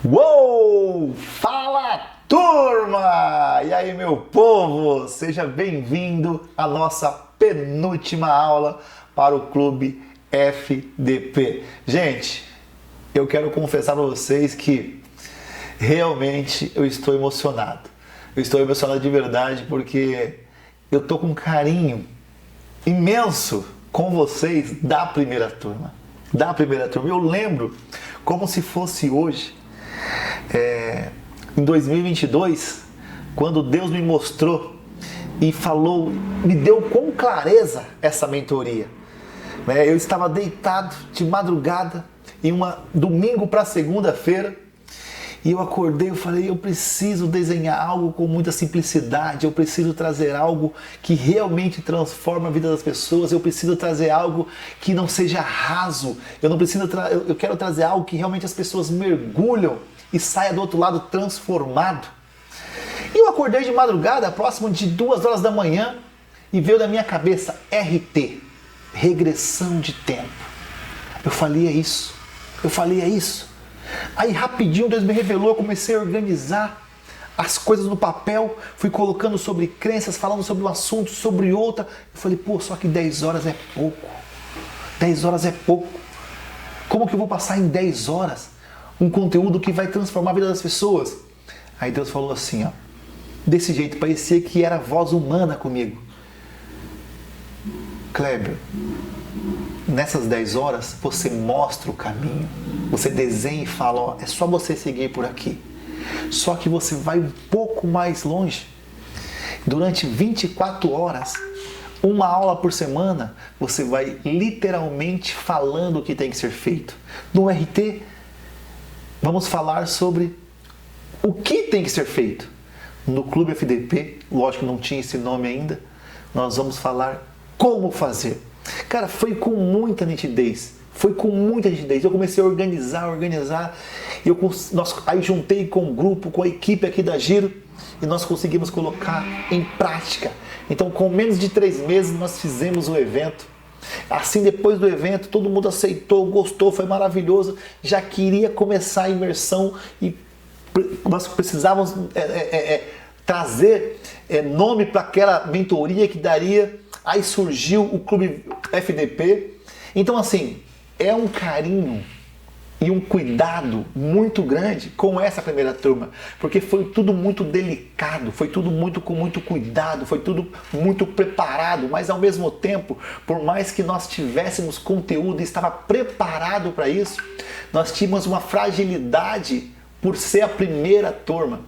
Uou! Fala, turma! E aí, meu povo? Seja bem-vindo à nossa penúltima aula para o Clube FDP. Gente, eu quero confessar para vocês que realmente eu estou emocionado. Eu estou emocionado de verdade porque eu tô com um carinho imenso com vocês da primeira turma. Eu lembro como se fosse hoje, em 2022, quando Deus me mostrou e falou, me deu com clareza essa mentoria. Eu estava deitado de madrugada, em domingo para segunda-feira, e eu acordei, eu falei, eu preciso desenhar algo com muita simplicidade, eu preciso trazer algo que realmente transforma a vida das pessoas, eu preciso trazer algo que não seja raso, eu quero trazer algo que realmente as pessoas mergulham e saia do outro lado transformado. E eu acordei de madrugada, próximo de 2 horas da manhã, e veio da minha cabeça RT, regressão de tempo. Eu falei, é isso. Aí rapidinho Deus me revelou, eu comecei a organizar as coisas no papel, fui colocando sobre crenças, falando sobre um assunto, sobre outra. Eu falei, só que 10 horas é pouco. 10 horas é pouco. Como que eu vou passar em 10 horas um conteúdo que vai transformar a vida das pessoas? Aí Deus falou assim, desse jeito, parecia que era voz humana comigo. Kleber, nessas 10 horas você mostra o caminho, você desenha e fala, é só você seguir por aqui. Só que você vai um pouco mais longe. Durante 24 horas, uma aula por semana, você vai literalmente falando o que tem que ser feito. No RT, vamos falar sobre o que tem que ser feito. No Clube FDP, lógico que não tinha esse nome ainda, nós vamos falar como fazer. Cara, foi com muita nitidez. Eu comecei a organizar. Aí juntei com o grupo, com a equipe aqui da Giro, e nós conseguimos colocar em prática. Então, com menos de 3 meses, nós fizemos o evento. Assim, depois do evento, todo mundo aceitou, gostou, foi maravilhoso. Já queria começar a imersão e nós precisávamos trazer nome para aquela mentoria que daria. Aí surgiu o Clube FDP. Então, assim, é um carinho e um cuidado muito grande com essa primeira turma, porque foi tudo muito delicado, foi tudo com muito cuidado, foi tudo muito preparado, mas ao mesmo tempo, por mais que nós tivéssemos conteúdo e estava preparado para isso, nós tínhamos uma fragilidade por ser a primeira turma.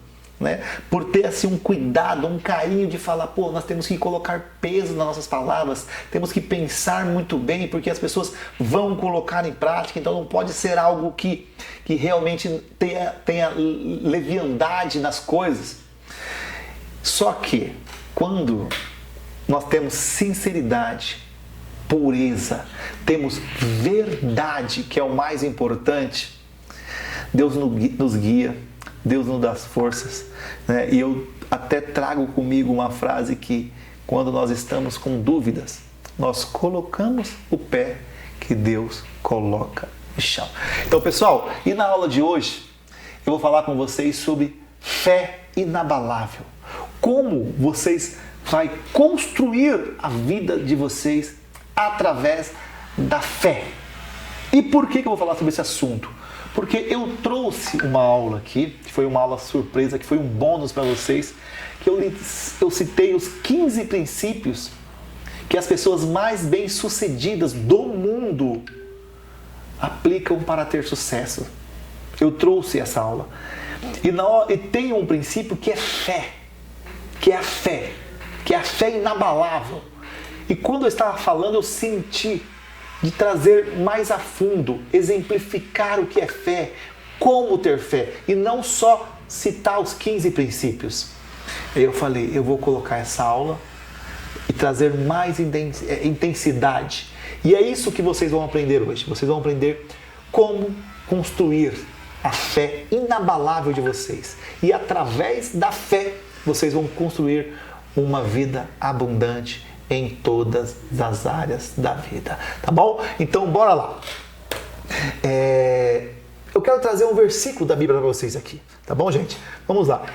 Por ter assim um cuidado, um carinho de falar, nós temos que colocar peso nas nossas palavras, temos que pensar muito bem, porque as pessoas vão colocar em prática, então não pode ser algo que realmente tenha leviandade nas coisas. Só que quando nós temos sinceridade, pureza, temos verdade, que é o mais importante, Deus nos guia, Deus nos dá forças, E eu até trago comigo uma frase que, quando nós estamos com dúvidas, nós colocamos o pé que Deus coloca no chão. Então, pessoal, e na aula de hoje, eu vou falar com vocês sobre fé inabalável. Como vocês vão construir a vida de vocês através da fé. E por que eu vou falar sobre esse assunto? Porque eu trouxe uma aula aqui, que foi uma aula surpresa, que foi um bônus para vocês, que eu citei os 15 princípios que as pessoas mais bem-sucedidas do mundo aplicam para ter sucesso. Eu trouxe essa aula. E tem um princípio que é fé, que é a fé inabalável. E quando eu estava falando, eu senti de trazer mais a fundo, exemplificar o que é fé, como ter fé, e não só citar os 15 princípios. Aí eu falei, eu vou colocar essa aula e trazer mais intensidade. E é isso que vocês vão aprender hoje. Vocês vão aprender como construir a fé inabalável de vocês. E através da fé, vocês vão construir uma vida abundante em todas as áreas da vida, tá bom? Então bora lá. eu quero trazer um versículo da Bíblia para vocês aqui, tá bom, gente? Vamos lá.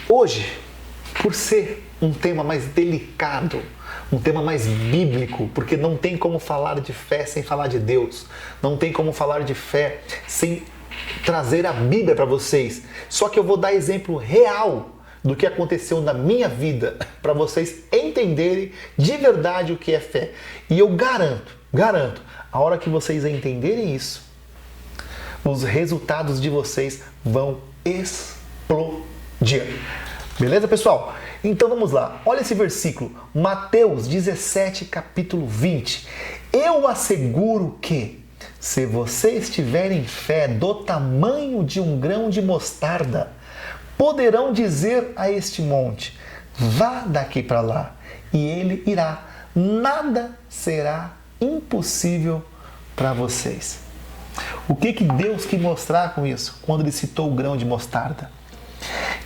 Hoje, por ser um tema mais delicado, um tema mais bíblico, porque não tem como falar de fé sem falar de Deus, não tem como falar de fé sem trazer a Bíblia para vocês. Só que eu vou dar exemplo real do que aconteceu na minha vida para vocês entenderem de verdade o que é fé. E eu garanto, a hora que vocês entenderem isso, os resultados de vocês vão explodir. Beleza, pessoal? Então vamos lá. Olha esse versículo, Mateus 17, capítulo 20. Eu asseguro que, se vocês tiverem fé do tamanho de um grão de mostarda, poderão dizer a este monte, vá daqui para lá, e ele irá. Nada será impossível para vocês. O que Deus quis mostrar com isso, quando ele citou o grão de mostarda?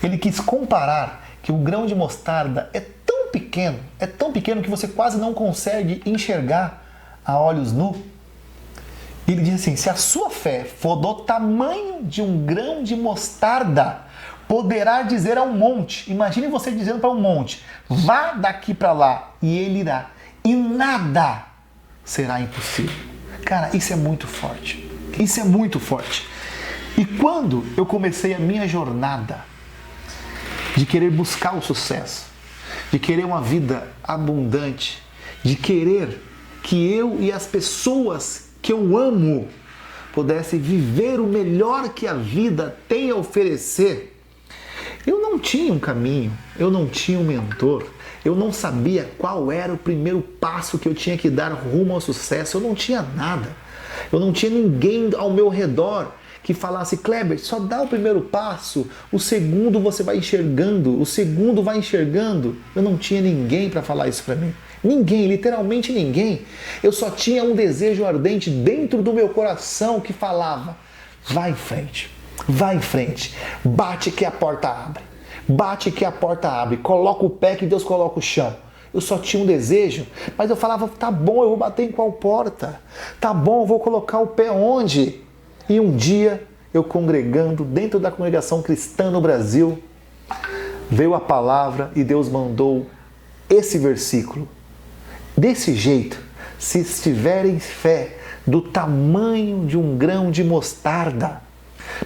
Ele quis comparar que o grão de mostarda é tão pequeno que você quase não consegue enxergar a olhos nus. Ele diz assim, se a sua fé for do tamanho de um grão de mostarda, poderá dizer a um monte, imagine você dizendo para um monte, vá daqui para lá, e ele irá, e nada será impossível. Cara, isso é muito forte, isso é muito forte. E quando eu comecei a minha jornada de querer buscar o sucesso, de querer uma vida abundante, de querer que eu e as pessoas que eu amo pudessem viver o melhor que a vida tem a oferecer, eu não tinha um caminho, eu não tinha um mentor, eu não sabia qual era o primeiro passo que eu tinha que dar rumo ao sucesso, eu não tinha nada, eu não tinha ninguém ao meu redor que falasse, Kleber, só dá o primeiro passo, o segundo você vai enxergando, o segundo vai enxergando. Eu não tinha ninguém para falar isso para mim. Ninguém, literalmente ninguém. Eu só tinha um desejo ardente dentro do meu coração que falava, vai em frente, bate que a porta abre, bate que a porta abre, coloca o pé que Deus coloca o chão. Eu só tinha um desejo, mas eu falava, tá bom, eu vou bater em qual porta? Tá bom, eu vou colocar o pé onde? E um dia, eu congregando dentro da congregação cristã no Brasil, veio a palavra e Deus mandou esse versículo. Desse jeito, se tiverem fé do tamanho de um grão de mostarda,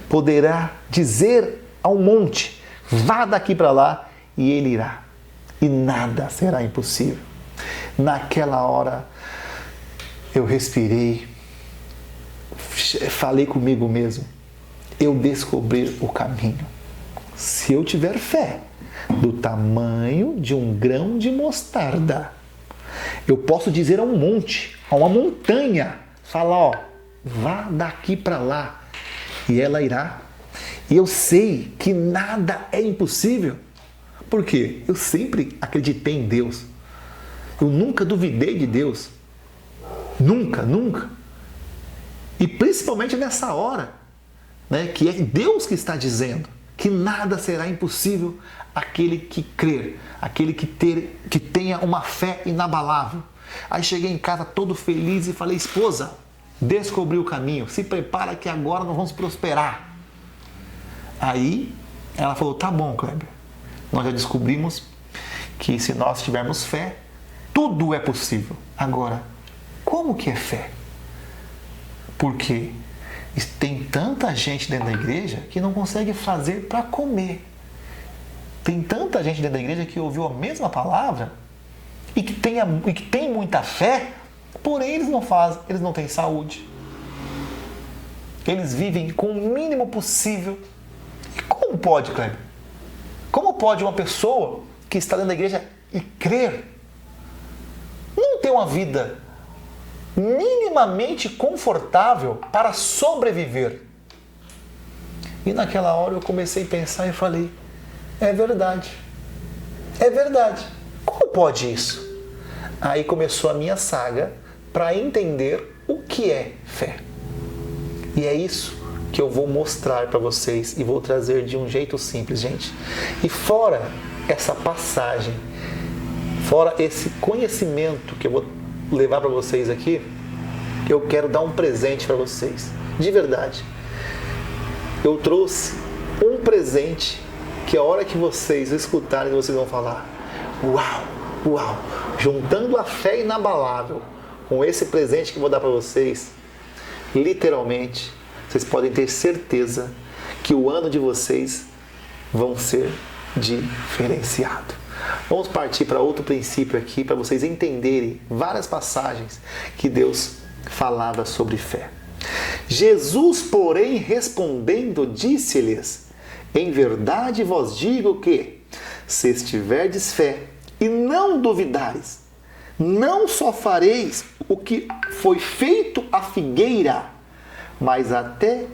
poderá dizer ao monte, vá daqui para lá, e ele irá. E nada será impossível. Naquela hora, eu respirei, falei comigo mesmo, eu descobri o caminho. Se eu tiver fé do tamanho de um grão de mostarda, eu posso dizer a um monte, a uma montanha, falar, ó, vá daqui para lá, e ela irá. E eu sei que nada é impossível. Por quê? Eu sempre acreditei em Deus. Eu nunca duvidei de Deus. Nunca. E principalmente nessa hora, né, que é Deus que está dizendo que nada será impossível àquele que crer, aquele que tenha uma fé inabalável. Aí cheguei em casa todo feliz e falei, esposa, descobri o caminho, se prepara que agora nós vamos prosperar. Aí ela falou, tá bom, Kleber, nós já descobrimos que se nós tivermos fé, tudo é possível. Agora, como que é fé? Porque tem tanta gente dentro da igreja que não consegue fazer para comer. Tem tanta gente dentro da igreja que ouviu a mesma palavra e que tem muita fé, porém eles não fazem, eles não têm saúde. Eles vivem com o mínimo possível. E como pode, Kleber? Como pode uma pessoa que está dentro da igreja e crer não ter uma vida minimamente confortável para sobreviver? E naquela hora eu comecei a pensar e falei, é verdade. Como pode isso? Aí começou a minha saga para entender o que é fé. E é isso que eu vou mostrar para vocês e vou trazer de um jeito simples, gente. E fora essa passagem, fora esse conhecimento que eu vou levar para vocês aqui, eu quero dar um presente para vocês, de verdade. eu trouxe um presente que a hora que vocês escutarem, vocês vão falar: uau, uau, juntando a fé inabalável com esse presente que eu vou dar para vocês, literalmente, vocês podem ter certeza que o ano de vocês vão ser diferenciado. Vamos partir para outro princípio aqui, para vocês entenderem várias passagens que Deus falava sobre fé. Jesus, porém, respondendo, disse-lhes: em verdade vos digo que, se tiverdes fé e não duvidares, não só fareis o que foi feito à figueira, mas até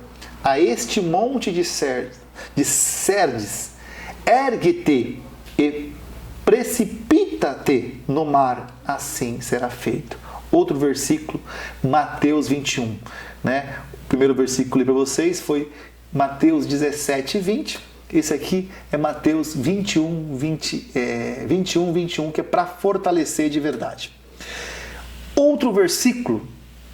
a este monte de Serdes, ergue-te e precipita-te no mar, assim será feito. Outro versículo, Mateus 21. Né? O primeiro versículo que eu li para vocês foi Mateus 17, 20. Esse aqui é Mateus 21, 21, que é para fortalecer de verdade. Outro versículo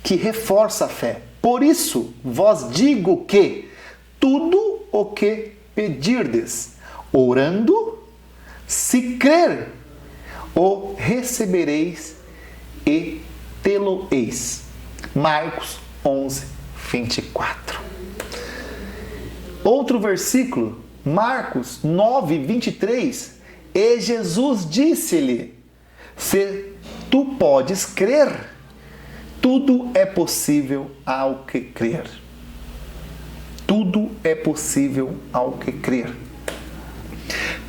que reforça a fé. Por isso vos digo que tudo o que pedirdes, orando, se crer, o recebereis e tê-lo-eis. Marcos 11, 24. Outro versículo, Marcos 9, 23. E Jesus disse-lhe: se tu podes crer, tudo é possível ao que crer. Tudo é possível ao que crer.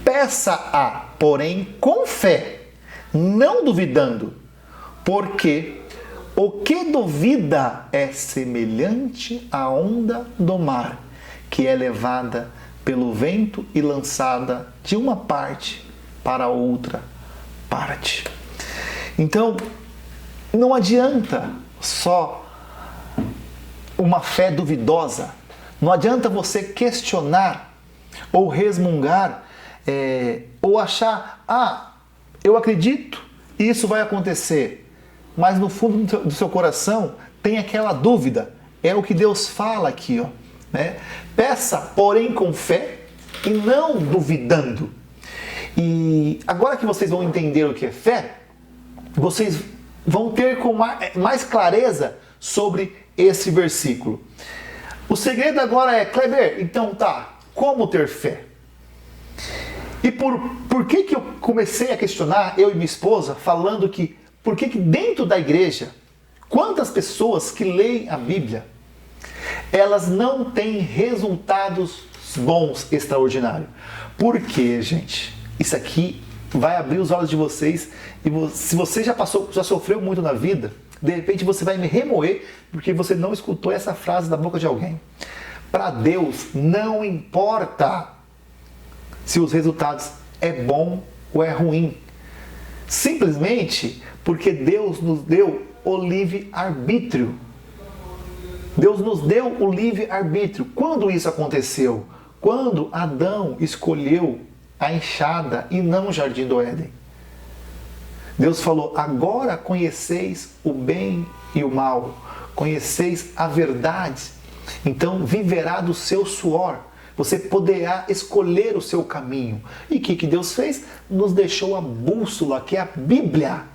Peça-a, porém, com fé, não duvidando, porque o que duvida é semelhante à onda do mar, que é levada pelo vento e lançada de uma parte para outra parte. Então, não adianta só uma fé duvidosa, não adianta você questionar ou resmungar, ou achar: eu acredito e isso vai acontecer, mas no fundo do seu coração tem aquela dúvida. É o que Deus fala aqui, ó, né? Peça, porém, com fé e não duvidando. E agora que vocês vão entender o que é fé, vocês vão ter com mais clareza sobre esse versículo. O segredo agora é: Kleber, então tá, como ter fé? E por que eu comecei a questionar, eu e minha esposa, falando que por que dentro da igreja, quantas pessoas que leem a Bíblia, elas não têm resultados bons, extraordinários? Por quê, gente? Isso aqui vai abrir os olhos de vocês, e se você já sofreu muito na vida, de repente você vai me remoer porque você não escutou essa frase da boca de alguém. Para Deus não importa se os resultados é bom ou é ruim. Simplesmente porque Deus nos deu o livre-arbítrio. Deus nos deu o livre-arbítrio. Quando isso aconteceu? Quando Adão escolheu a enxada e não o jardim do Éden. Deus falou: agora conheceis o bem e o mal, conheceis a verdade, então viverá do seu suor. Você poderá escolher o seu caminho. E o que Deus fez? Nos deixou a bússola, que é a Bíblia.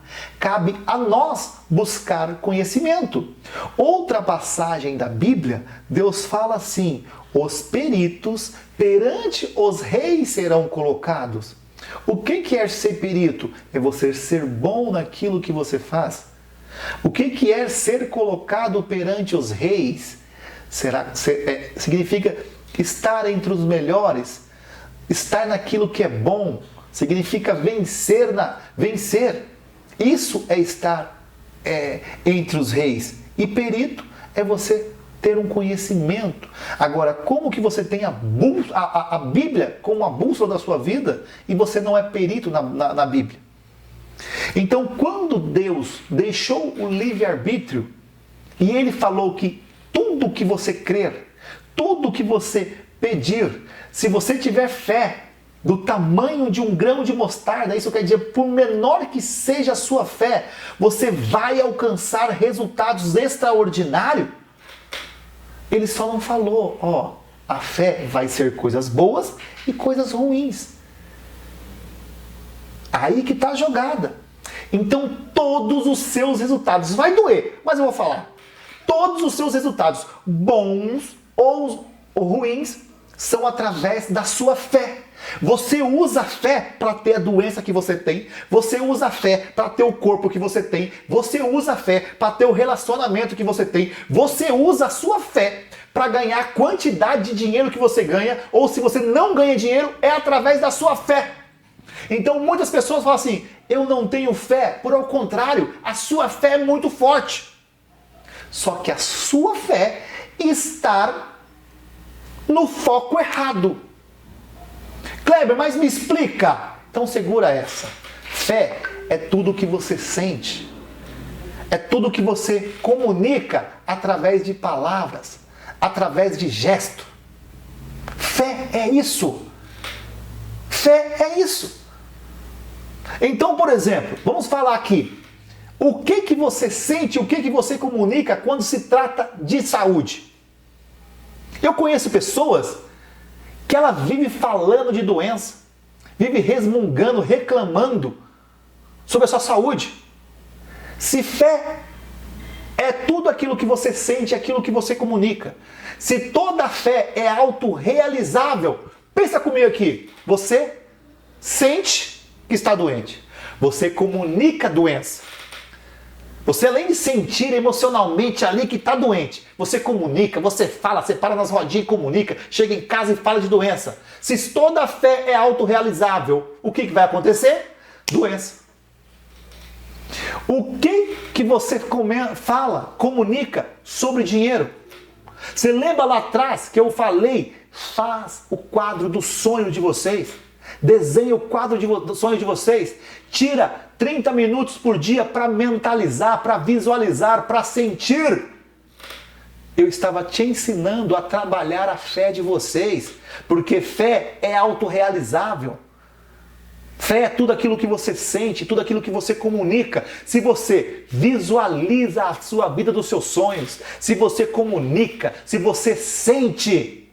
Cabe a nós buscar conhecimento. Outra passagem da Bíblia, Deus fala assim: os peritos perante os reis serão colocados. O que é ser perito? É você ser bom naquilo que você faz. O que é ser colocado perante os reis? Significa estar entre os melhores, estar naquilo que é bom, significa vencer. Isso é estar entre os reis. E perito é você ter um conhecimento. Agora, como que você tem a Bíblia como a bússola da sua vida e você não é perito na Bíblia? Então, quando Deus deixou o livre-arbítrio e Ele falou que tudo que você crer, tudo que você pedir, se você tiver fé do tamanho de um grão de mostarda, isso quer dizer, por menor que seja a sua fé, você vai alcançar resultados extraordinários. Ele só não falou: A fé vai ser coisas boas e coisas ruins. Aí que está a jogada. Então todos os seus resultados, vai doer, mas eu vou falar. Todos os seus resultados, bons ou ruins, são através da sua fé. Você usa a fé para ter a doença que você tem. Você usa a fé para ter o corpo que você tem. Você usa a fé para ter o relacionamento que você tem. Você usa a sua fé para ganhar a quantidade de dinheiro que você ganha. Ou se você não ganha dinheiro, é através da sua fé. Então muitas pessoas falam assim, eu não tenho fé. Por ao contrário, a sua fé é muito forte. Só que a sua fé está no foco errado. Kleber, mas me explica. Então segura essa. Fé é tudo que você sente. É tudo que você comunica através de palavras, através de gesto. Fé é isso. Fé é isso. Então, por exemplo, vamos falar aqui. O que você sente, o que você comunica quando se trata de saúde? Eu conheço pessoas que ela vive falando de doença, vive resmungando, reclamando sobre a sua saúde. Se fé é tudo aquilo que você sente, aquilo que você comunica. Se toda fé é autorrealizável, pensa comigo aqui, você sente que está doente, você comunica a doença. Você, além de sentir emocionalmente ali que está doente, você comunica, você fala, você para nas rodinhas e comunica, chega em casa e fala de doença. Se toda a fé é autorrealizável, o que vai acontecer? Doença. O que você fala, comunica sobre dinheiro? Você lembra lá atrás que eu falei, faz o quadro do sonho de vocês. Desenha o quadro do sonho de vocês. Tira 30 minutos por dia para mentalizar, para visualizar, para sentir. Eu estava te ensinando a trabalhar a fé de vocês, porque fé é autorrealizável. Fé é tudo aquilo que você sente, tudo aquilo que você comunica. Se você visualiza a sua vida dos seus sonhos, se você comunica, se você sente,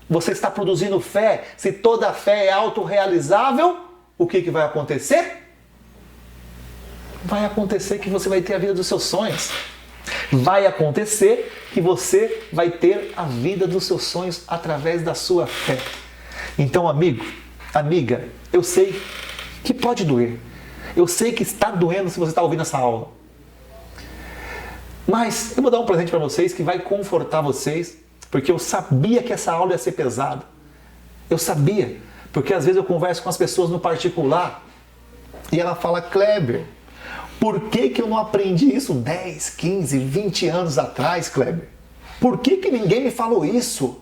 você está produzindo fé. Se toda fé é autorrealizável, o que vai acontecer? Vai acontecer que você vai ter a vida dos seus sonhos. Vai acontecer que você vai ter a vida dos seus sonhos através da sua fé. Então, amigo, amiga, eu sei que pode doer. Eu sei que está doendo se você está ouvindo essa aula. Mas eu vou dar um presente para vocês que vai confortar vocês, porque eu sabia que essa aula ia ser pesada. Eu sabia, porque às vezes eu converso com as pessoas no particular e ela fala, Kleber, por que eu não aprendi isso 10, 15, 20 anos atrás, Kleber? Por que ninguém me falou isso?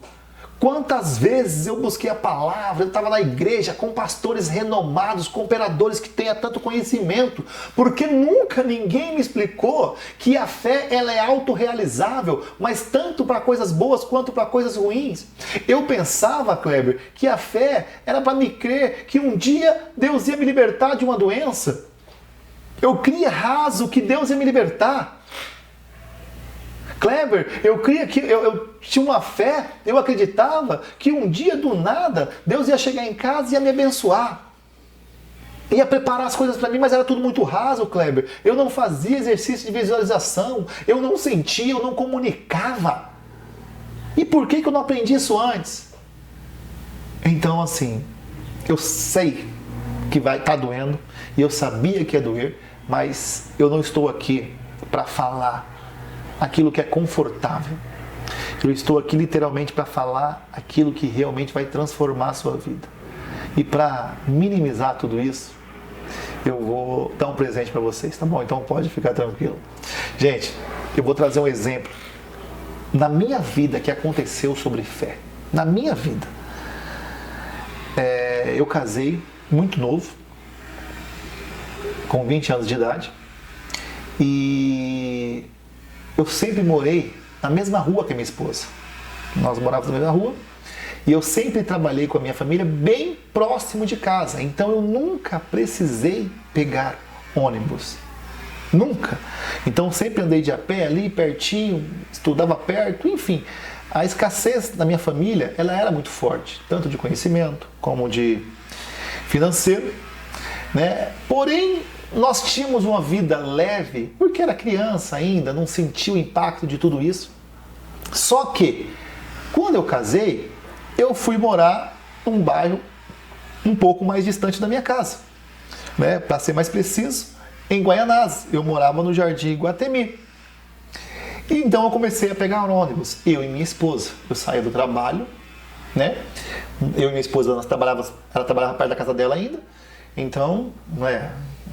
Quantas vezes eu busquei a palavra, eu estava na igreja com pastores renomados, com operadores que tenham tanto conhecimento, porque nunca ninguém me explicou que a fé ela é autorrealizável, mas tanto para coisas boas quanto para coisas ruins. Eu pensava, Kleber, que a fé era para me crer que um dia Deus ia me libertar de uma doença. Eu cria raso que Deus ia me libertar. Kleber, eu cria que eu tinha uma fé, eu acreditava que um dia do nada Deus ia chegar em casa e ia me abençoar. Ia preparar as coisas para mim, mas era tudo muito raso, Kleber. Eu não fazia exercício de visualização, eu não sentia, eu não comunicava. E por que eu não aprendi isso antes? Então, assim, eu sei que vai estar doendo, e eu sabia que ia doer, mas eu não estou aqui para falar aquilo que é confortável. Eu estou aqui literalmente para falar aquilo que realmente vai transformar a sua vida. E para minimizar tudo isso, eu vou dar um presente para vocês, tá bom? Então pode ficar tranquilo. Gente, eu vou trazer um exemplo na minha vida que aconteceu sobre fé. Na minha vida. Eu casei muito novo, com 20 anos de idade, e eu sempre morei na mesma rua que a minha esposa. Nós morávamos na mesma rua e eu sempre trabalhei com a minha família bem próximo de casa. Então eu nunca precisei pegar ônibus. Nunca. Então sempre andei de a pé ali pertinho, estudava perto, enfim. a escassez da minha família, ela era muito forte, tanto de conhecimento como de financeiro, né? Porém, nós tínhamos uma vida leve, porque era criança ainda, não sentia o impacto de tudo isso. Só que, quando eu casei, eu fui morar num bairro um pouco mais distante da minha casa, né? Para ser mais preciso, em Guaianazes. Eu morava no Jardim Iguatemi. Então eu comecei a pegar um ônibus, eu e minha esposa. Eu saía do trabalho, né? Eu e minha esposa, ela trabalhava perto da casa dela ainda. Então, né,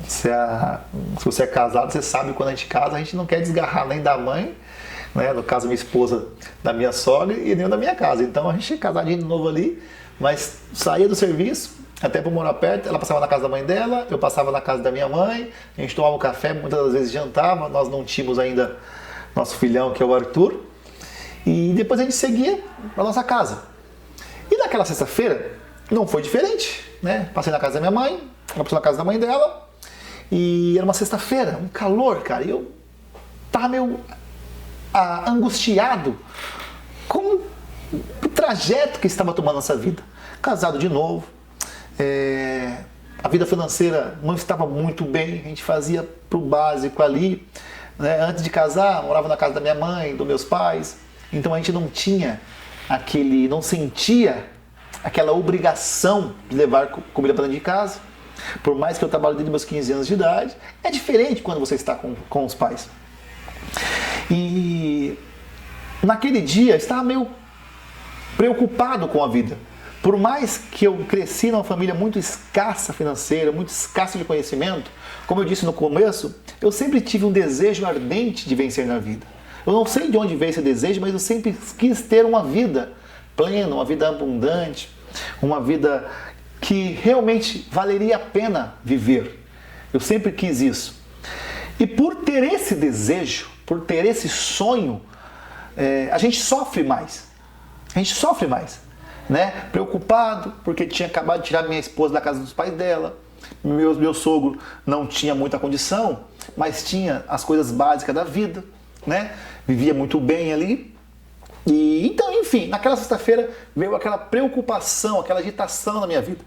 se você é casado, você sabe que quando a gente casa, a gente não quer desgarrar nem da mãe, né? No caso, minha esposa da minha sogra e nem da minha casa. Então a gente é casadinho de novo ali, mas saía do serviço, até para morar perto, ela passava na casa da mãe dela, eu passava na casa da minha mãe, a gente tomava um café, muitas das vezes jantava, nós não tínhamos ainda nosso filhão, que é o Arthur, e depois a gente seguia para nossa casa. E naquela sexta-feira não foi diferente, né? Passei na casa da minha mãe, ela passou na casa da mãe dela, e era uma sexta-feira, um calor, cara, e eu tava meio angustiado com o trajeto que estava tomando nossa vida. Casado de novo, a vida financeira não estava muito bem, a gente fazia pro básico ali, né? Antes de casar, morava na casa da minha mãe, dos meus pais, então a gente não tinha não sentia aquela obrigação de levar comida para dentro de casa. Por mais que eu trabalhe desde meus 15 anos de idade, é diferente quando você está com os pais. E naquele dia eu estava meio preocupado com a vida. Por mais que eu cresci numa família muito escassa financeira, muito escassa de conhecimento, como eu disse no começo, eu sempre tive um desejo ardente de vencer na vida. Eu não sei de onde veio esse desejo, mas eu sempre quis ter uma vida plena, uma vida abundante, uma vida que realmente valeria a pena viver. Eu sempre quis isso. E por ter esse desejo, por ter esse sonho, a gente sofre mais. A gente sofre mais, né? Preocupado, porque tinha acabado de tirar minha esposa da casa dos pais dela. Meu sogro não tinha muita condição, mas tinha as coisas básicas da vida, né? Vivia muito bem ali. E então, enfim, naquela sexta-feira veio aquela preocupação, aquela agitação na minha vida.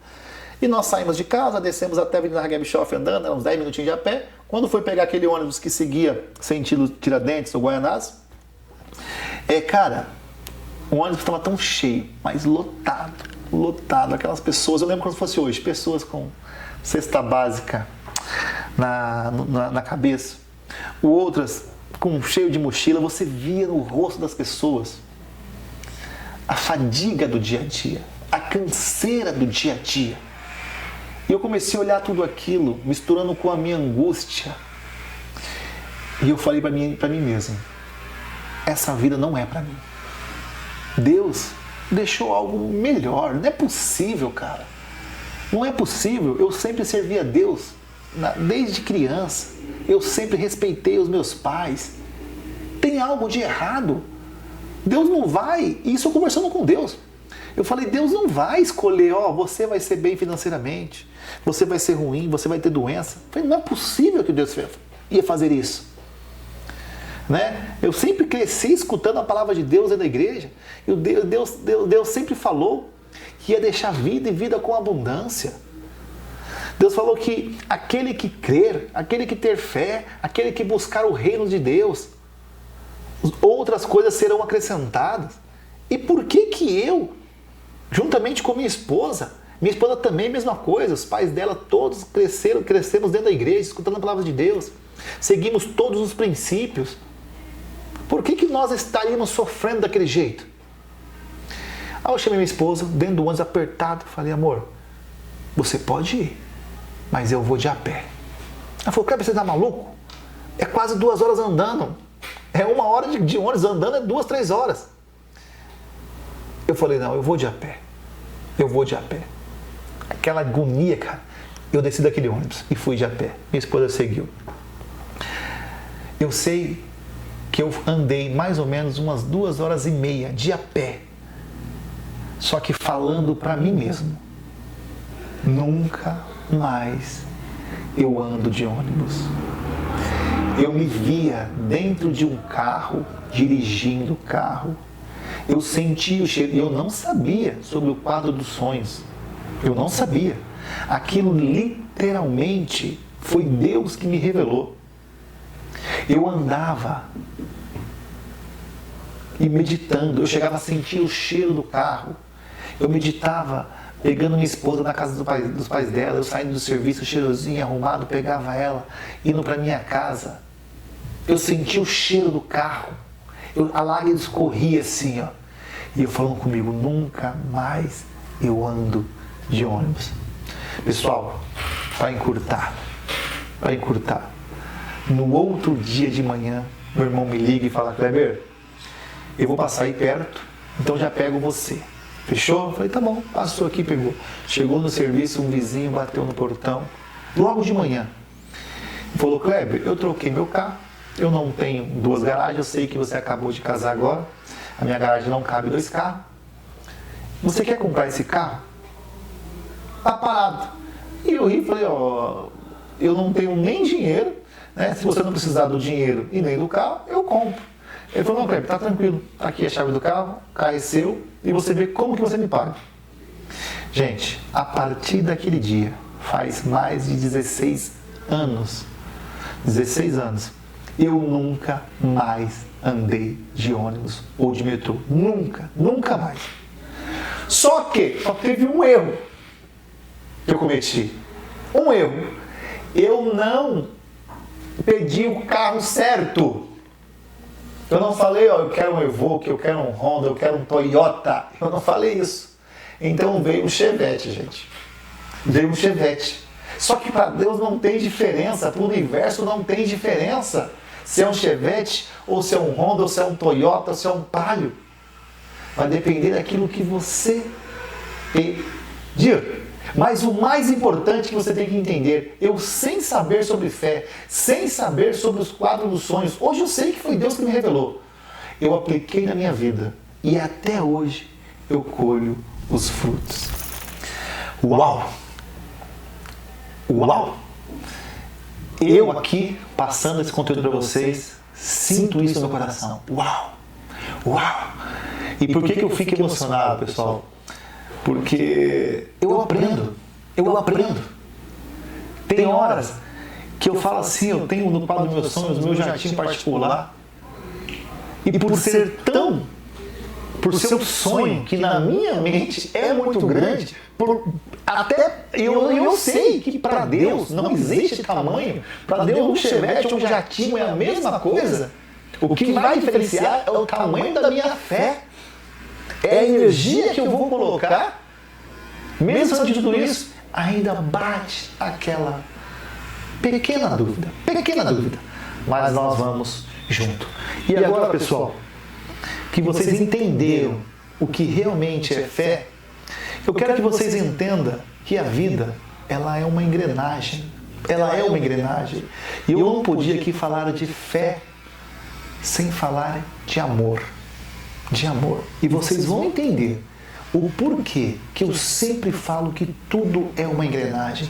E nós saímos de casa, descemos até a Avenida Hageb Schoff andando, eram uns 10 minutinhos de a pé. Quando foi pegar aquele ônibus que seguia sentido Tiradentes ou Guaianazes, cara, o ônibus estava tão cheio, mas lotado. Aquelas pessoas, eu lembro como se fosse hoje, pessoas com cesta básica na cabeça, outras cheio de mochila. Você via no rosto das pessoas a fadiga do dia a dia, a canseira do dia a dia. E eu comecei a olhar tudo aquilo, misturando com a minha angústia. E eu falei para mim mesmo, essa vida não é para mim. Deus deixou algo melhor. Não é possível, cara. Não é possível. Eu sempre servi a Deus desde criança. Eu sempre respeitei os meus pais. Tem algo de errado. Deus não vai. Isso eu conversando com Deus. Eu falei, Deus não vai escolher, você vai ser bem financeiramente, você vai ser ruim, você vai ter doença. Eu falei, não é possível que Deus ia fazer isso. Né? Eu sempre cresci escutando a palavra de Deus dentro da igreja. E Deus sempre falou que ia deixar vida e vida com abundância. Deus falou que aquele que crer, aquele que ter fé, aquele que buscar o reino de Deus, outras coisas serão acrescentadas. E por que eu, juntamente com minha esposa também a mesma coisa, os pais dela todos crescemos dentro da igreja, escutando a palavra de Deus, seguimos todos os princípios. Por que nós estaríamos sofrendo daquele jeito? Aí eu chamei minha esposa, dentro do ônibus apertado, falei, amor, você pode ir, mas eu vou de a pé. Ela falou, Kleber, você tá maluco? É quase 2 horas andando. É 1 hora de ônibus andando, é 2, 3 horas. Eu falei, não, eu vou de a pé. Eu vou de a pé. Aquela agonia, cara. Eu desci daquele ônibus e fui de a pé. Minha esposa seguiu. Eu sei que eu andei mais ou menos umas 2 horas e meia de a pé. Só que falando para mim mesmo, nunca mais eu ando de ônibus. Eu me via dentro de um carro, dirigindo o carro, Eu senti o cheiro e eu não sabia sobre o quadro dos sonhos. Eu não sabia. Aquilo literalmente foi Deus que me revelou. Eu andava e meditando, eu chegava a sentir o cheiro do carro. Eu meditava pegando minha esposa na casa dos pais dela, eu saindo do serviço, cheirosinho, arrumado, pegava ela, indo para minha casa. Eu sentia o cheiro do carro. A lágrima escorria assim, ó. E eu falando comigo, nunca mais eu ando de ônibus. Pessoal, para encurtar, no outro dia de manhã, meu irmão me liga e fala, Kleber, eu vou passar aí perto, então já pego você. Fechou? Eu falei, tá bom, passou aqui, pegou. Chegou no serviço, um vizinho bateu no portão, logo de manhã. Falou, Kleber, eu troquei meu carro, eu não tenho 2 garagens, eu sei que você acabou de casar agora, a minha garagem não cabe 2 carros. Você quer comprar esse carro? Tá parado. E eu ri e falei, ó, eu não tenho nem dinheiro, né? Se você não precisar do dinheiro e nem do carro, eu compro. Ele falou, não, Kleber, tá tranquilo, tá aqui a chave do carro, o carro é seu, e você vê como que você me paga. Gente, a partir daquele dia, faz mais de 16 anos, eu nunca mais andei de ônibus ou de metrô. Nunca mais. Só que só teve um erro que eu cometi. Um erro. Eu não pedi o carro certo. Eu não falei, ó, eu quero um Evoque, eu quero um Honda, eu quero um Toyota. Eu não falei isso. Então veio um Chevette, gente. Veio um Chevette. Só que para Deus não tem diferença, para o universo não tem diferença. Se é um Chevette, ou se é um Honda, ou se é um Toyota, ou se é um Palio. Vai depender daquilo que você pedir. Mas o mais importante que você tem que entender, eu sem saber sobre fé, sem saber sobre os quadros dos sonhos, hoje eu sei que foi Deus que me revelou. Eu apliquei na minha vida e até hoje eu colho os frutos. Uau! Uau! Eu aqui, passando esse conteúdo para vocês, sinto isso no meu coração. Uau! Uau! E por que eu fico emocionado, pessoal? Porque eu aprendo. Tem horas que eu falo assim, eu tenho no quadro dos meus sonhos, meu jardim particular. E por ser um sonho que na minha mente é muito grande, até eu sei que para Deus não existe tamanho, para Deus um Chevette ou um jatinho é a mesma coisa. O que vai diferenciar é o tamanho da minha fé. É a energia que eu vou colocar, mesmo de tudo isso, ainda bate aquela pequena dúvida, mas nós vamos junto. E agora, pessoal, que vocês entenderam o que realmente é fé, eu quero que vocês entendam que a vida, ela é uma engrenagem, e eu não podia aqui falar de fé sem falar de amor. E vocês vão entender o porquê que eu sempre falo que tudo é uma engrenagem.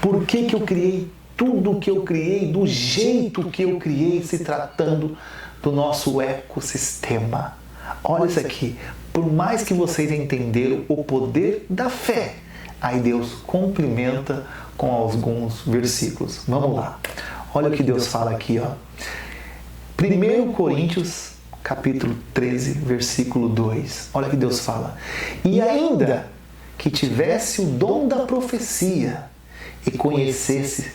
Por que eu criei tudo o que eu criei do jeito que eu criei, se tratando do nosso ecossistema. Olha isso aqui. Por mais que vocês entenderam o poder da fé, aí Deus complementa com alguns versículos. Vamos lá. Olha o que Deus fala aqui, ó. 1 Coríntios capítulo 13, versículo 2. Olha o que Deus fala. E ainda que tivesse o dom da profecia e conhecesse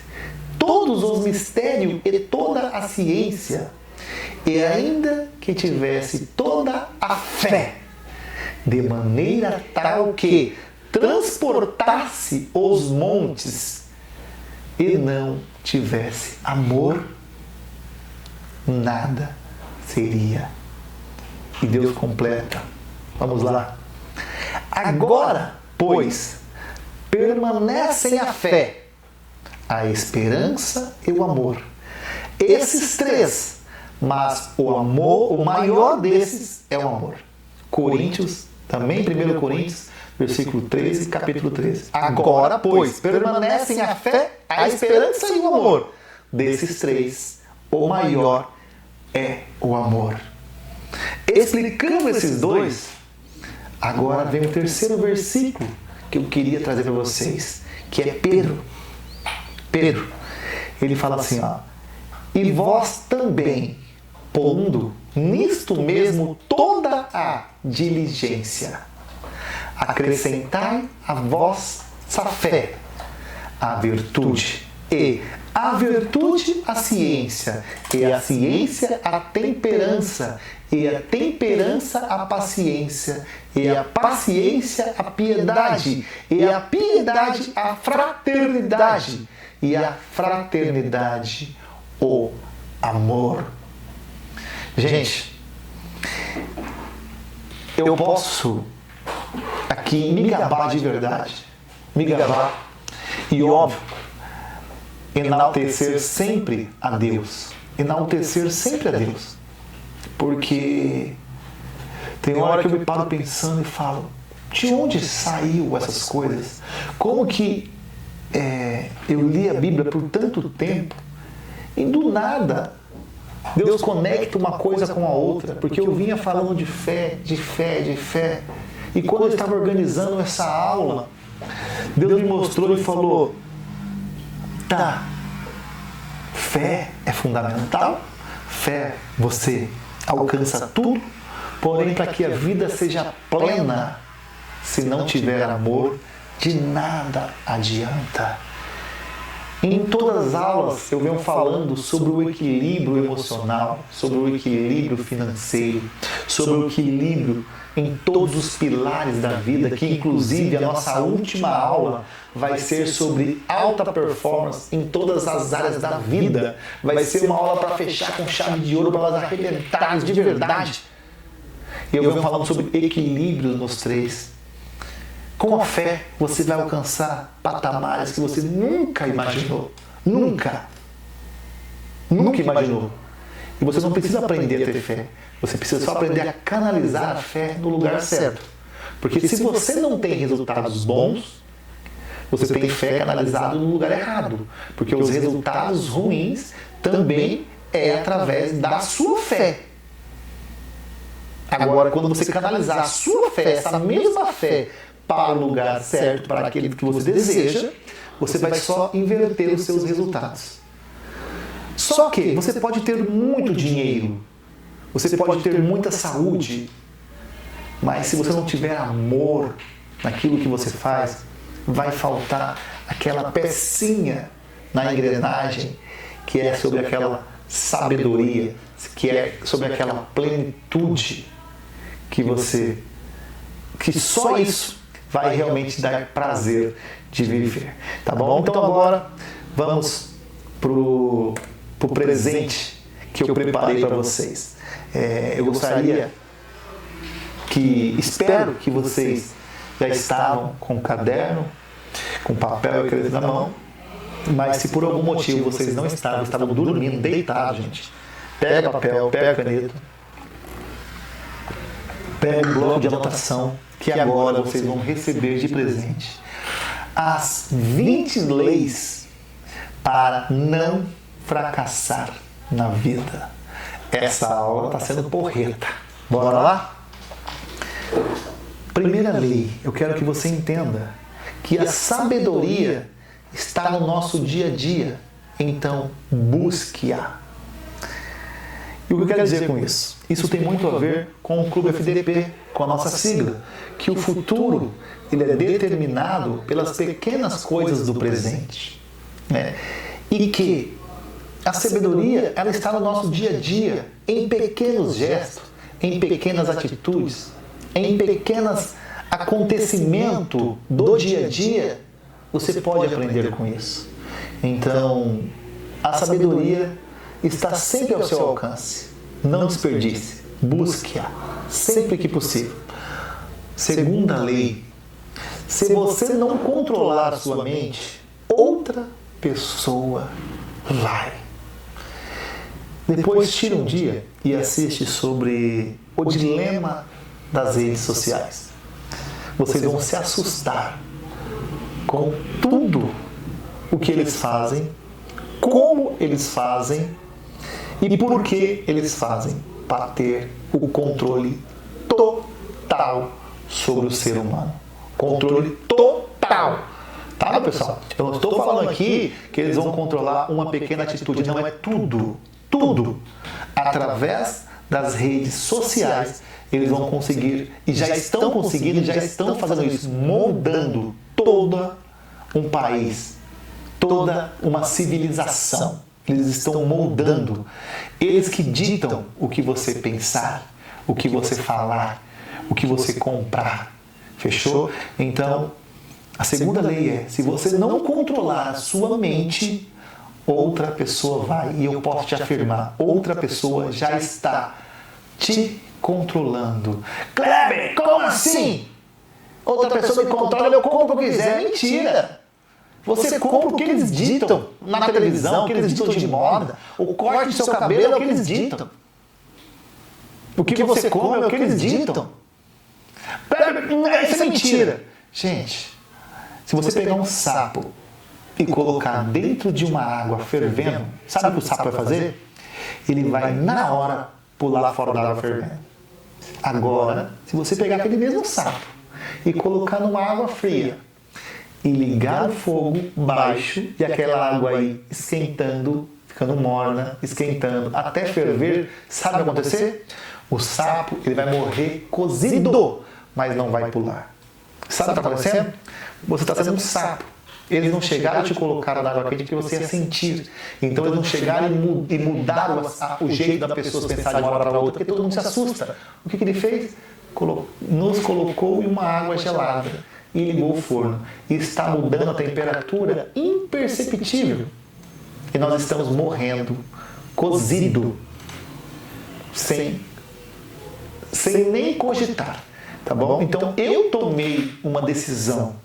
todos os mistérios e toda a ciência, e ainda que tivesse toda a fé, de maneira tal que transportasse os montes e não tivesse amor, nada seria. E Deus completa. Vamos lá. Agora, pois, permanecem a fé, a esperança e o amor. Esses três, mas o maior desses é o amor. Coríntios, também 1 Coríntios, versículo 13, capítulo 13. Agora, pois, permanecem a fé, a esperança e o amor. Desses três, o maior é o amor. Explicando esses dois, agora vem o terceiro versículo que eu queria trazer para vocês, que é Pedro. Pedro, ele fala assim, ó, e vós também, pondo nisto mesmo toda a diligência, acrescentai a vossa fé, a virtude, e a virtude a ciência, e a ciência a temperança, e a temperança a paciência, e a paciência a piedade, e a piedade a fraternidade, e a fraternidade o amor. Gente, eu posso aqui me gabar de verdade, me gabar, e óbvio, enaltecer sempre a Deus, enaltecer sempre a Deus, porque tem hora que eu me paro pensando e falo, de onde saiu essas coisas? Como que eu li a Bíblia por tanto tempo e do nada Deus conecta uma coisa com a outra, porque eu vinha falando de fé, de fé, de fé, e quando eu estava organizando essa aula, Deus me mostrou e falou, tá, fé é fundamental, fé você alcança tudo, porém para que a vida seja plena, se não tiver amor, de nada adianta. Em todas as aulas eu venho falando sobre o equilíbrio emocional, sobre o equilíbrio financeiro, sobre o equilíbrio em todos os pilares da vida, que inclusive a nossa última aula vai ser sobre alta performance em todas as áreas da vida. Vai ser uma aula para fechar com chave de ouro, para elas arrebentarem de verdade. E eu venho falando sobre equilíbrio nos três. Com a fé, você vai alcançar patamares que você nunca imaginou. Nunca. Nunca imaginou. E você não precisa aprender a ter fé. Você precisa só aprender a canalizar a fé no lugar certo. Porque se você não tem resultados bons, você tem fé canalizada no lugar errado. Porque os resultados ruins também é através da sua fé. Agora, quando você canalizar a sua fé, essa mesma fé, para o lugar certo, para aquele que você deseja, você vai só inverter os seus resultados. Só que você pode ter muito dinheiro, você pode ter muita saúde, mas se você não tiver amor naquilo que você faz, vai faltar aquela pecinha na engrenagem que é sobre aquela sabedoria, que é sobre aquela plenitude que só isso vai realmente dar prazer de viver. Tá bom? Então agora vamos pro presente que eu preparei para vocês. Eu gostaria espero que vocês já estavam com caderno, com papel e caneta na mão, mas se por algum motivo vocês não estavam dormindo, deitados, gente, pega papel, pega caneta, pega um bloco de anotação, que agora vocês vão receber de presente as 20 leis para não fracassar na vida. Essa aula está sendo porreta. Bora lá? Primeira lei, eu quero que você entenda que a sabedoria está no nosso dia a dia, então busque-a. E o que eu quero dizer com isso? Isso tem muito a ver com o Clube FDP, com a nossa sigla, que o futuro ele é determinado pelas pequenas coisas do presente, né? E que a sabedoria ela está no nosso dia a dia, em pequenos gestos, em pequenas atitudes, em pequenos acontecimentos do dia a dia, você pode aprender com isso. Então, a sabedoria está sempre ao seu alcance. Não desperdice. Busque-a sempre que possível. Segunda lei. Se você não controlar a sua mente, outra pessoa vai. Depois tira um dia e assiste sobre o dilema das redes sociais. Vocês vão se assustar com tudo o que eles fazem, como eles fazem e por que eles fazem, para ter o controle total sobre o ser humano. Controle total. Tá, meu pessoal? Eu não estou falando aqui que eles vão controlar uma pequena atitude, não é tudo. Tudo. Através das redes sociais, eles vão conseguir, e já estão conseguindo, já estão fazendo isso, moldando todo um país, toda uma civilização. Eles estão moldando. Eles que ditam o que você pensar, o que você falar, o que você comprar. Fechou? Então, a segunda lei é, se você não controlar a sua mente, outra pessoa vai. E eu posso te afirmar, outra pessoa já está te controlando. Kleber, como assim? Outra pessoa me controla, eu compro o que eu quiser. Mentira! Você compra o que eles ditam na televisão, o que eles ditam de moda. O corte do seu cabelo é o que eles ditam. O que você come é o que eles ditam. Isso é mentira. Gente, se você pegar um sapo e colocar dentro de uma água fervendo, sabe o que o sapo vai fazer? Ele vai na hora pular fora da água fervendo. Agora, se você pegar aquele mesmo sapo e colocar numa água fria e ligar o fogo baixo e aquela água aí esquentando, ficando morna, esquentando, até ferver, sabe o que vai acontecer? O sapo ele vai morrer cozido, mas não vai pular. Sabe o que está acontecendo? Você está sendo um sapo. Eles não chegaram e te colocaram na água quente porque você ia sentir. Então eles não chegaram e mudaram o jeito da pessoa pensar de uma hora para outra, porque todo mundo se assusta. O que ele fez? Nos colocou em uma água gelada e ligou o forno. E está mudando a temperatura imperceptível. E nós estamos morrendo, cozido, sem nem cogitar. Tá bom? Então eu tomei uma decisão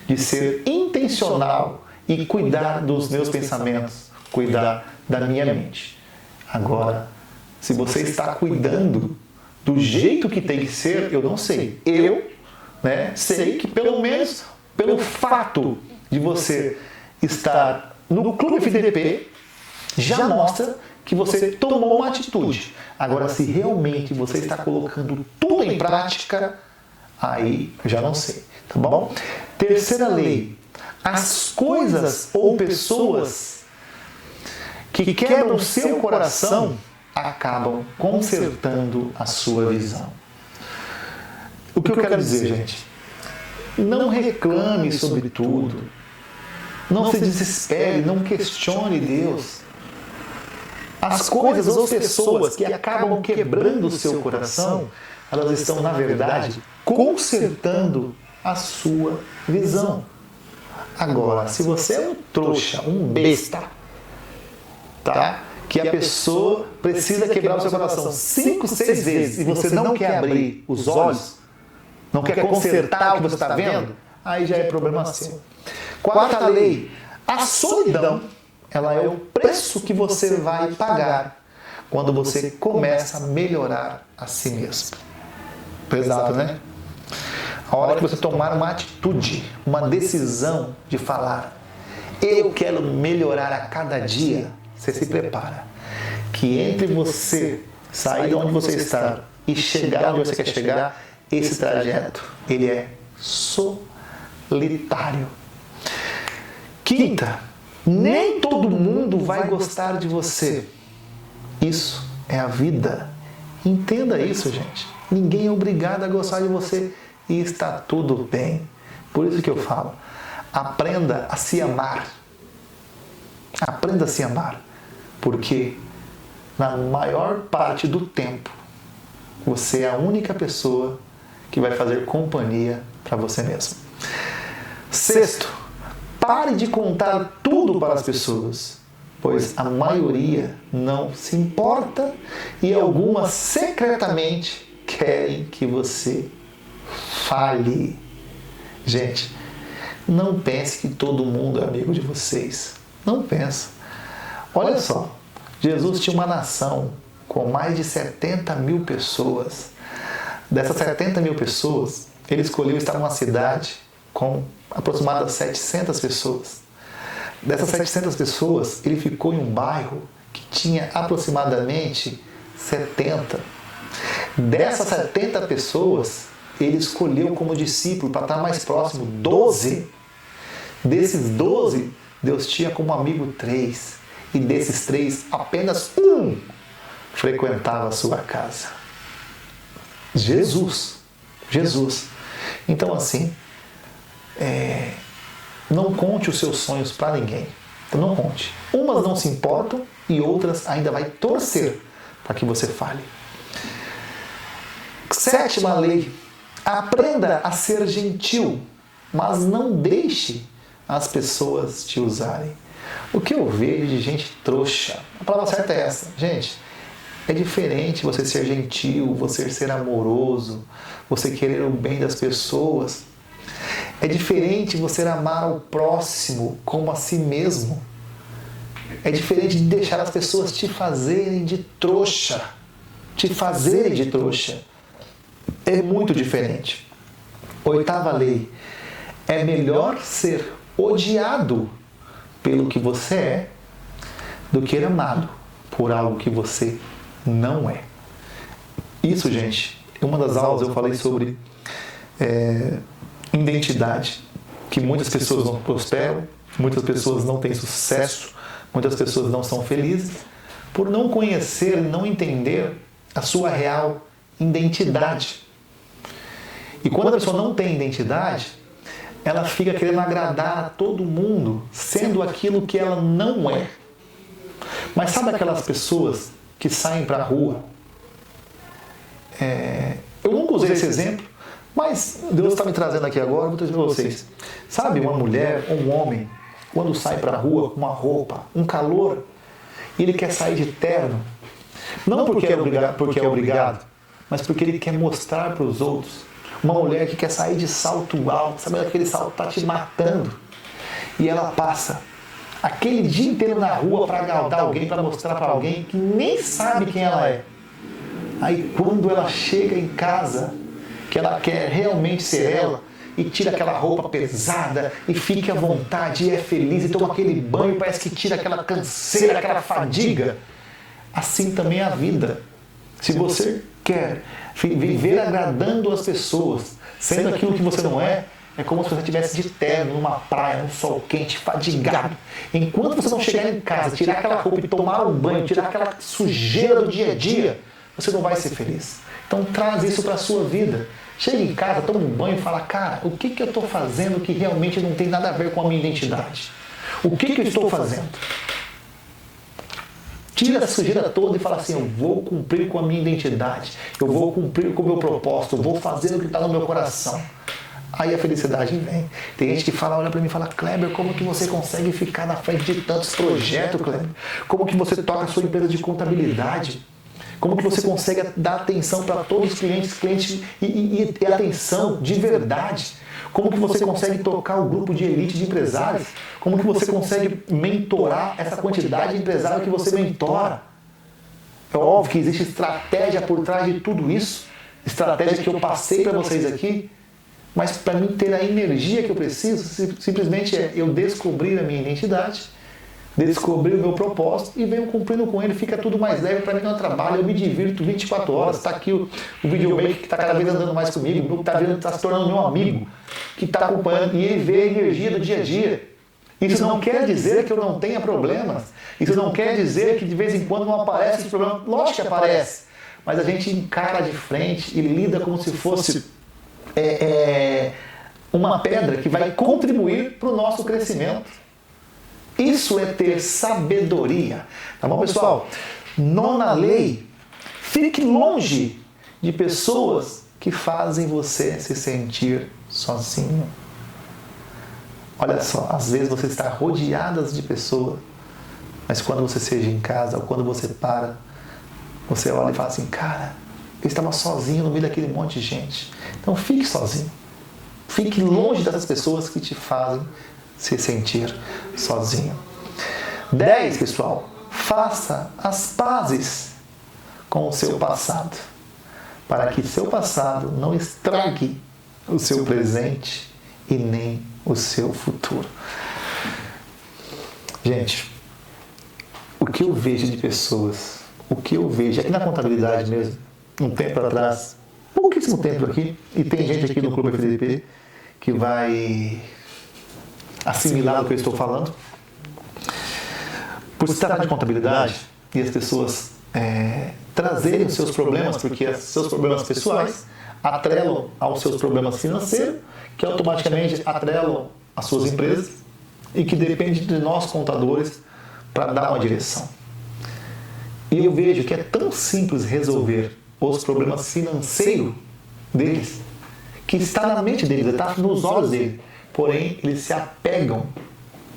de ser intencional e cuidar dos meus pensamentos, cuidar da minha mente. Agora, se você está cuidando do jeito que tem que ser, eu não sei. Eu, sei que pelo menos pelo fato de você estar no Clube FDP, já mostra que você tomou uma atitude. Agora, se realmente você está colocando tudo em prática, aí eu já não sei, tá bom? Terceira lei. As coisas ou pessoas que quebram o seu coração acabam consertando a sua visão. O que eu quero dizer, gente? Não reclame sobre tudo. Não se desespere, não questione Deus. As coisas ou pessoas que acabam quebrando o seu coração, elas estão, na verdade, consertando a sua visão. Agora, se você é um trouxa, um besta, tá? Que a pessoa precisa quebrar o seu coração 5, 6 vezes e você não quer abrir os olhos, não quer consertar o que você está vendo, aí já é problema seu. Quarta lei, a solidão, ela é o preço que você vai pagar quando você começa a melhorar a si mesmo. Pesado, né? A hora que você tomar uma atitude, uma decisão de falar, eu quero melhorar a cada dia, você se prepara. Que entre você sair de onde você está e chegar onde você quer chegar, esse trajeto, ele é solitário. Quinta, nem todo mundo vai gostar de você. Isso é a vida. Entenda isso, gente. Ninguém é obrigado a gostar de você e está tudo bem. Por isso que eu falo, aprenda a se amar. Aprenda a se amar. Porque na maior parte do tempo, você é a única pessoa que vai fazer companhia para você mesmo. Sexto, pare de contar tudo para as pessoas, pois a maioria não se importa e algumas secretamente querem que você fale. Gente, não pense que todo mundo é amigo de vocês. Não pensa. Olha só, Jesus tinha uma nação com mais de 70 mil pessoas. Dessas 70 mil pessoas, ele escolheu estar numa cidade com aproximadamente 700 pessoas. Dessas 700 pessoas, ele ficou em um bairro que tinha aproximadamente 70. Dessas 70 pessoas, ele escolheu como discípulo para estar mais próximo 12. Desses 12, Deus tinha como amigo 3. E desses 3, apenas um frequentava a sua casa. Jesus. Então assim, não conte os seus sonhos para ninguém. Então não conte. Umas não se importam e outras ainda vai torcer para que você fale. 7ª lei. Aprenda a ser gentil, mas não deixe as pessoas te usarem. O que eu vejo de gente trouxa, a palavra certa é essa. Gente, é diferente você ser gentil, você ser amoroso, você querer o bem das pessoas. É diferente você amar ao próximo como a si mesmo. É diferente de deixar as pessoas te fazerem de trouxa. É muito diferente. 8ª lei. É melhor ser odiado pelo que você é do que amado por algo que você não é. Isso, gente, em uma das aulas eu falei sobre identidade, que muitas pessoas não prosperam, muitas pessoas não têm sucesso, muitas pessoas não são felizes por não conhecer e não entender a sua real identidade. E quando a pessoa não tem identidade, ela fica querendo agradar a todo mundo, sendo aquilo que ela não é. Mas sabe aquelas pessoas que saem para a rua? Eu nunca usei esse exemplo, mas Deus está me trazendo aqui agora, vou trazer para vocês. Sabe uma mulher ou um homem, quando sai para a rua com uma roupa, um calor, e ele quer sair de terno, não porque é obrigado, mas porque ele quer mostrar para os outros. Uma mulher que quer sair de salto alto, sabe aquele salto está te matando, e ela passa aquele dia inteiro na rua para agradar alguém, para mostrar para alguém que nem sabe quem ela é. Aí quando ela chega em casa, que ela quer realmente ser ela, e tira aquela roupa pesada, e fica à vontade, e é feliz, e toma aquele banho, parece que tira aquela canseira, aquela fadiga. Assim também é a vida. Se você quer viver agradando as pessoas, sendo aquilo que você não é, é como se você estivesse de terno, numa praia, num sol quente, fadigado. Enquanto você não chegar em casa, tirar aquela roupa e tomar um banho, tirar aquela sujeira do dia a dia, você não vai ser feliz. Então traz isso para a sua vida. Chega em casa, toma um banho e fala, cara, o que eu estou fazendo que realmente não tem nada a ver com a minha identidade? O que eu estou fazendo? Tira a sujeira toda e fala assim, eu vou cumprir com a minha identidade, eu vou cumprir com o meu propósito, eu vou fazer o que está no meu coração. Aí a felicidade vem. Tem gente que olha para mim e fala, Kleber, como que você consegue ficar na frente de tantos projetos, Kleber? Como que você toca a sua empresa de contabilidade? Como que você consegue dar atenção para todos os clientes e atenção de verdade? Como que você consegue tocar o grupo de elite de empresários? Como que você consegue mentorar essa quantidade de empresários que você mentora? É óbvio que existe estratégia por trás de tudo isso, estratégia que eu passei para vocês aqui, mas para mim ter a energia que eu preciso, simplesmente é eu descobrir a minha identidade, descobrir o meu propósito e venho cumprindo com ele, fica tudo mais leve para mim no trabalho, eu me divirto 24 horas, está aqui o videomaker que está cada vez andando mais comigo, está se tornando meu amigo, que está acompanhando e ele vê a energia do dia a dia. Isso não quer dizer que eu não tenha problemas, isso não quer dizer que de vez em quando não aparece esse problema, lógico que aparece, mas a gente encara de frente e lida como se fosse uma pedra que vai contribuir para o nosso crescimento. Isso é ter sabedoria. Tá bom, pessoal? 9ª lei. Fique longe de pessoas que fazem você se sentir sozinho. Olha só, às vezes você está rodeada de pessoas, mas quando você seja em casa ou quando você para, você olha e fala assim, cara, eu estava sozinho no meio daquele monte de gente. Então fique sozinho. Fique longe dessas pessoas que te fazem se sentir sozinho. 10, pessoal. Faça as pazes com o seu passado, para que seu passado não estrague o seu presente e nem o seu futuro. Gente, o que eu vejo de pessoas, o que eu vejo aqui na contabilidade mesmo, um tempo atrás, pouquíssimo tempo aqui, e tem gente aqui no Clube FDP que vai assimilar o que eu estou falando. Por se tratar de contabilidade e as pessoas trazerem os seus problemas, porque os seus problemas pessoais atrelam aos seus problemas financeiros, que automaticamente atrelam às suas empresas e que depende de nós contadores para dar uma direção. E eu vejo que é tão simples resolver os problemas financeiros deles, que está na mente deles, está nos olhos deles, porém eles se apegam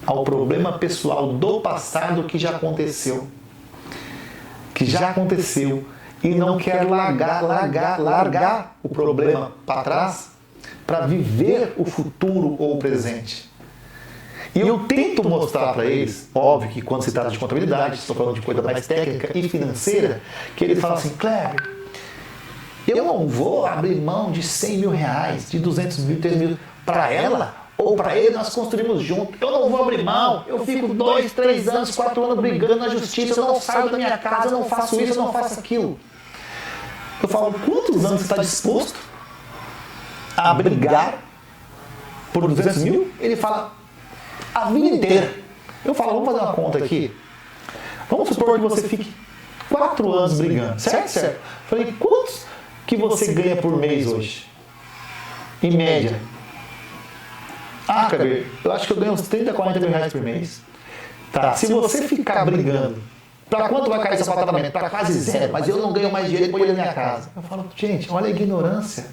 ao problema pessoal do passado que já aconteceu. E não quer largar o problema para trás para viver o futuro ou o presente. E eu tento mostrar para eles, óbvio que quando se trata de contabilidade, estou falando de coisa mais técnica e financeira, que eles falam assim, Kleber, eu não vou abrir mão de 100 mil reais, de 200 mil, 3 mil, para ela ou para ele, nós construímos junto. Eu não vou abrir mão, eu fico 2, 3 anos, 4 anos brigando na justiça, eu não saio da minha casa, eu não faço isso, eu não faço aquilo. Eu falo, quantos anos você está disposto a brigar por 200 mil? Ele fala, a vida inteira. Eu falo, vamos fazer uma conta aqui. Vamos supor que você fique 4 anos brigando, certo? Eu falei, quantos que você ganha por mês hoje? Em média. Kleber, eu acho que eu ganho uns 30, 40 mil reais por mês. Tá, se você ficar brigando, para quanto vai cair seu apartamento? Para quase zero, mas eu não ganho mais dinheiro depois da minha casa. Eu falo, gente, olha a ignorância.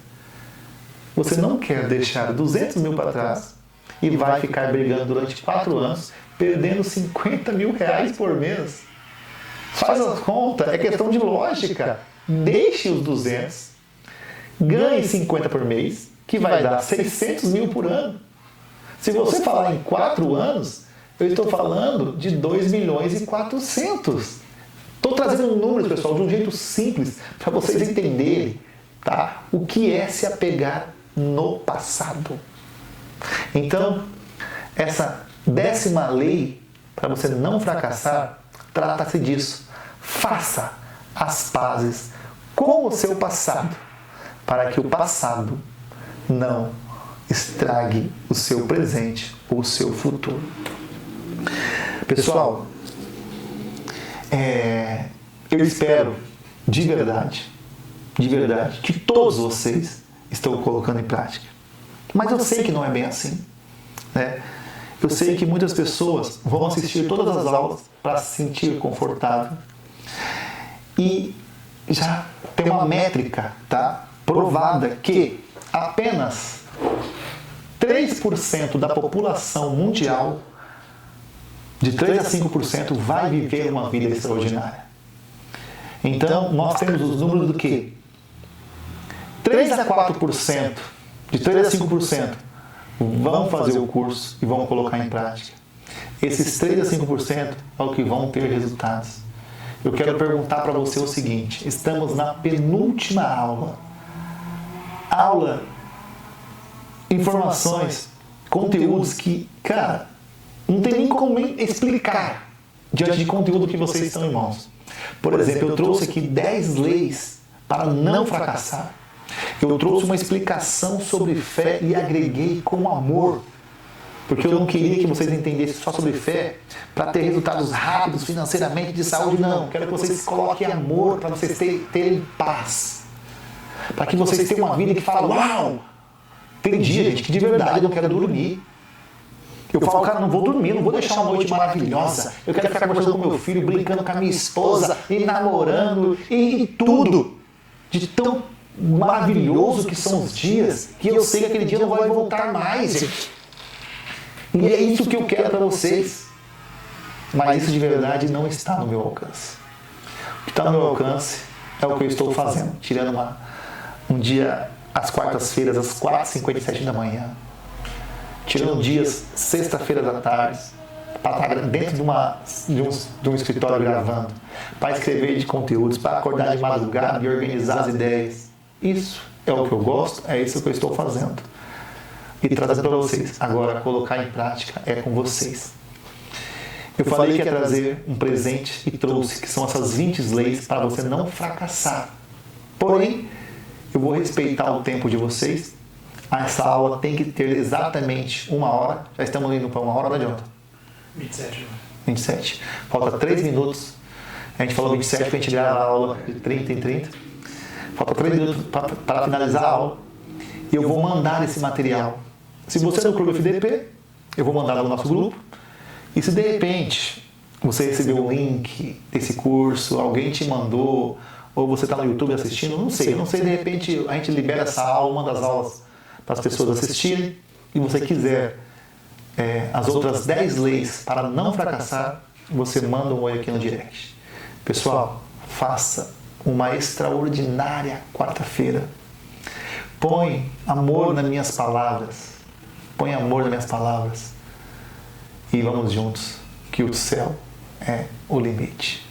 Você não quer deixar 200 mil para trás e vai ficar brigando durante 4 anos, perdendo 50 mil reais por mês. Faz as contas, é questão de lógica. Deixe os 200, ganhe 50 por mês, que vai dar 600 mil por ano. Se você falar em 4 anos, eu estou falando de 2 milhões e 400. Estou trazendo números, pessoal, de um jeito simples, para vocês entenderem, tá? O que é se apegar no passado. Então, essa 10ª lei, para você não fracassar, trata-se disso. Faça as pazes com o seu passado, para que o passado não estrague o seu presente ou o seu futuro. Pessoal, eu espero de verdade, que todos vocês estão colocando em prática. Mas eu sei que não é bem assim, né? Eu sei que muitas pessoas vão assistir todas as aulas para se sentir confortável e já tem uma métrica, tá, provada que apenas 3% da população mundial, de 3 a 5%, vai viver uma vida extraordinária. Então, nós temos os números do quê? 3 a 4%, de 3 a 5%, vão fazer o curso e vão colocar em prática. Esses 3 a 5% é o que vão ter resultados. Eu quero perguntar para você o seguinte, estamos na penúltima aula. Informações, conteúdos que, cara, não tem nem como explicar diante de conteúdo que vocês estão em mãos. Por exemplo, eu trouxe aqui 10 leis para não fracassar. Eu trouxe uma explicação sobre fé e agreguei com amor. Porque eu não queria que vocês entendessem só sobre fé para ter resultados rápidos financeiramente, de saúde, não. Quero que vocês coloquem amor para vocês terem paz. Para que vocês tenham uma vida que fala, uau! Tem dia, gente, que de verdade eu não quero dormir. Eu falo, cara, não vou dormir, não vou deixar uma noite maravilhosa. Eu quero ficar conversando com meu filho, brincando com a minha esposa, e namorando, e tudo. De tão maravilhoso que são os dias, que eu sei que aquele dia não vai voltar mais, gente. E é isso que eu quero para vocês. Mas isso de verdade não está no meu alcance. O que está no meu alcance é o que eu estou fazendo. Tirando um dia às quartas-feiras, às 4h57 da manhã. Tirando dias, sexta-feira da tarde, para estar dentro de um escritório gravando, para escrever de conteúdos, para acordar de madrugada e organizar as ideias. Isso é o que eu gosto, é isso que eu estou fazendo. E trazendo para vocês. Agora, colocar em prática é com vocês. Eu falei que ia trazer um presente e trouxe, que são essas 20 leis para você não fracassar Porém, eu vou respeitar o tempo de vocês. Essa aula tem que ter exatamente 1 hora. Já estamos indo para 1 hora, não adianta. 27. 27. Falta 3 minutos. A gente falou 27 que a gente grava a aula de 30 em 30. Falta 3 minutos para finalizar a aula. E eu vou mandar esse material. Se você é do Clube FDP, eu vou mandar no nosso grupo. E se de repente você recebeu o link desse curso, alguém te mandou, ou você está no YouTube assistindo, não sei, de repente a gente libera essa aula, uma das aulas para as pessoas assistirem, e você quiser as outras 10 leis para não fracassar, você manda um oi aqui no direct. Pessoal, faça uma extraordinária quarta-feira. Põe amor nas minhas palavras. Põe amor nas minhas palavras. E vamos juntos, que o céu é o limite.